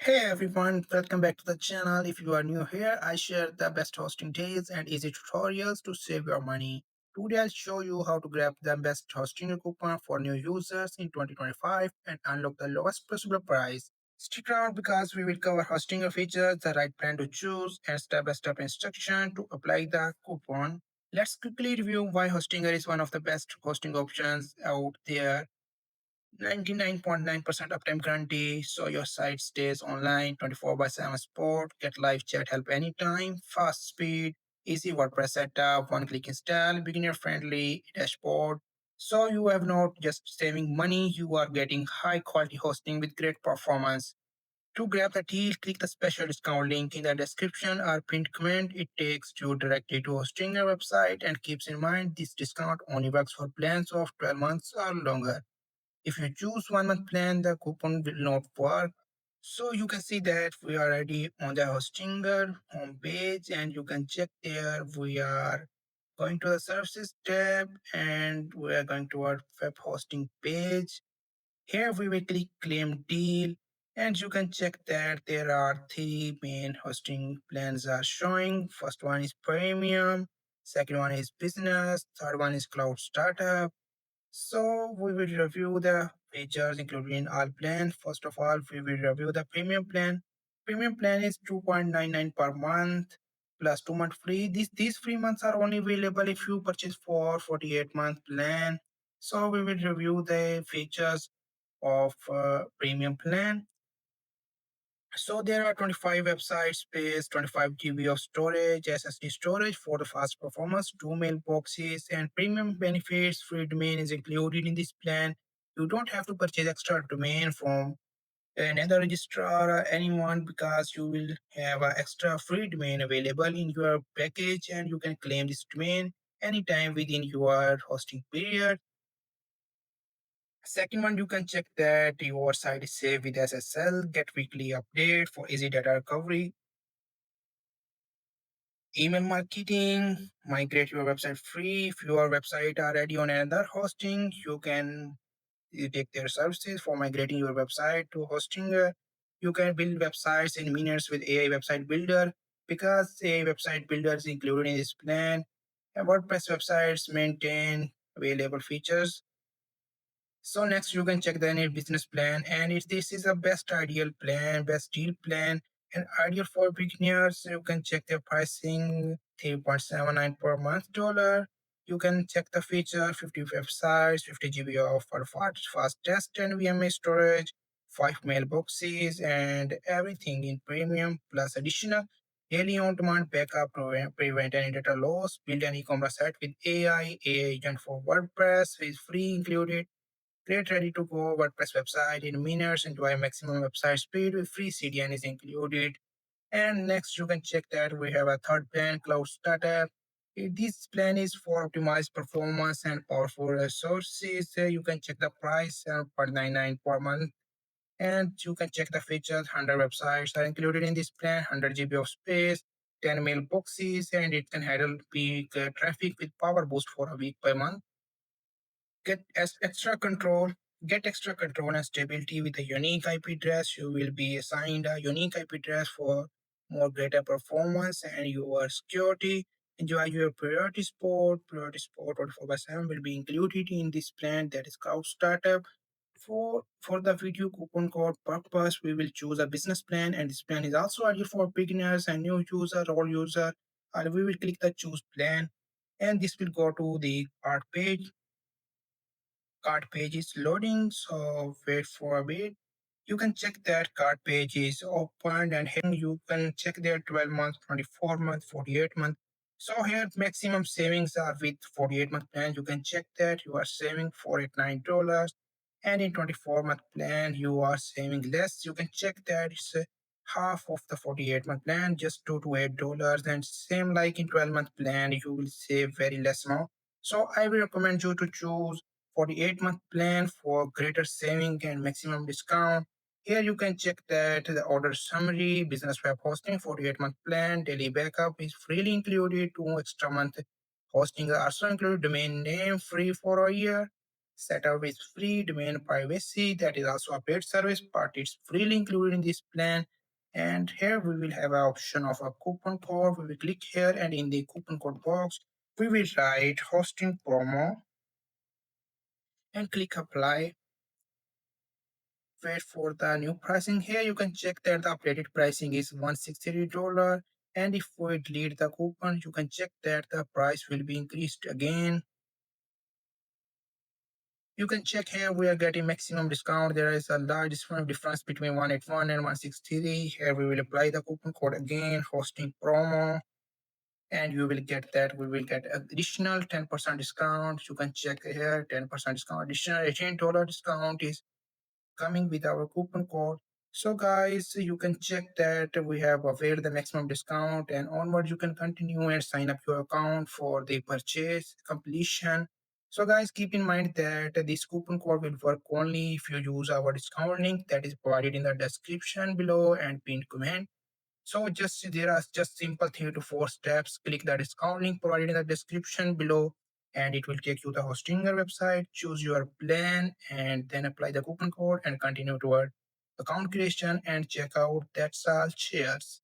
Hey everyone, welcome back to the channel. If you are new here, I share the best hosting tips and easy tutorials to save your money. Today I'll show you how to grab the best hosting coupon for new users in 2025 and unlock the lowest possible price. Stick around because we will cover hosting features, the right plan to choose, and step-by-step instruction to apply the coupon. Let's quickly review why Hostinger is one of the best hosting options out there. 99.9% uptime guarantee, so your site stays online 24 by 7 support, get live chat help anytime, fast speed, easy WordPress setup, one click install, beginner friendly dashboard. So you have not just saving money, you are getting high quality hosting with great performance. To grab the deal, click the special discount link in the description or pinned comment. It takes you directly to hosting your website and keeps in mind this discount only works for plans of 12 months or longer. If you choose 1 month plan, the coupon will not work. So you can see that we are already on the Hostinger homepage and you can check there. We are going to the services tab and we are going to our web hosting page. Here we will click claim deal and you can check that there are three main hosting plans are showing. First one is premium, second one is business, third one is cloud startup. So we will review the features included in all plans. First of all, we will review the premium plan. Premium plan is 2.99 per month plus 2 month free. These free months are only available if you purchase for 48-month plan. So we will review the features of premium plan. So there are 25 website space, 25 GB of storage, SSD storage for the fast performance, two mailboxes, and premium benefits. Free domain is included in this plan. You don't have to purchase extra domain from another registrar or anyone because you will have an extra free domain available in your package and you can claim this domain anytime within your hosting period. Second one, you can check that your site is safe with SSL, get weekly update for easy data recovery. Email marketing, migrate your website free. If your website already on another hosting, you take their services for migrating your website to hosting. You can build websites in minutes with AI website builder because AI website builder is included in this plan. And WordPress websites maintain available features. So next you can check the annual business plan and this is a best ideal plan, best deal plan and ideal for beginners. You can check the pricing 3.79 per month dollar. You can check the feature 50 websites, 50 GB of for fast test and VMA storage, 5 mailboxes and everything in premium plus additional daily on-demand backup to prevent any data loss. Build an e-commerce site with AI agent for WordPress is free included. Create ready to go WordPress website in minutes, enjoy maximum website speed with free CDN is included. And next you can check that we have a third plan, Cloud Startup. This plan is for optimized performance and powerful resources. You can check the price per 99 per month. And you can check the features. 100 websites are included in this plan, 100 GB of space, 10 mailboxes, and it can handle peak traffic with power boost for a week per month. Get extra control. Get extra control and stability with a unique IP address. You will be assigned a unique IP address for more greater performance and your security. Enjoy your priority support. Priority support 24 by 7 will be included in this plan that is cloud startup. For the video coupon code purpose, we will choose a business plan and this plan is also ideal for beginners and new user, all user. And we will click the choose plan and this will go to the cart page. Cart page is loading, so wait for a bit. You can check that cart page is opened and here you can check their 12 month, 24 month, 48 month. So here maximum savings are with 48-month plan. You can check that you are saving $489 and in 24-month plan you are saving less. You can check that it's half of the 48-month plan, just $2 to $8 and same like in 12-month plan you will save very less amount. So I will recommend you to choose 48-month plan for greater saving and maximum discount. Here you can check that the order summary, business web hosting, 48-month plan, daily backup is freely included, 2 extra month hosting are also included, domain name free for a year, setup is free, domain privacy, that is also a paid service, but it's freely included in this plan. And here we will have an option of a coupon code. We will click here, and in the coupon code box, we will write hosting promo and click apply. Wait for the new pricing. Here you can check that the updated pricing is $163. And if we delete the coupon, you can check that the price will be increased again. You can check here we are getting maximum discount. There is a large difference between 181 and 163. Here we will apply the coupon code again, hosting promo, and you will get that we will get additional 10% discount. You can check here 10% discount, additional $18 discount is coming with our coupon code. So guys, you can check that we have availed the maximum discount, and onward you can continue and sign up your account for the purchase completion. So guys, keep in mind that this coupon code will work only if you use our discount link that is provided in the description below and pinned comment. So just there are just simple 3 to 4 steps. Click the discount link provided in the description below, and it will take you to the Hostinger website. Choose your plan and then apply the coupon code and continue toward account creation and checkout. That's all. Cheers.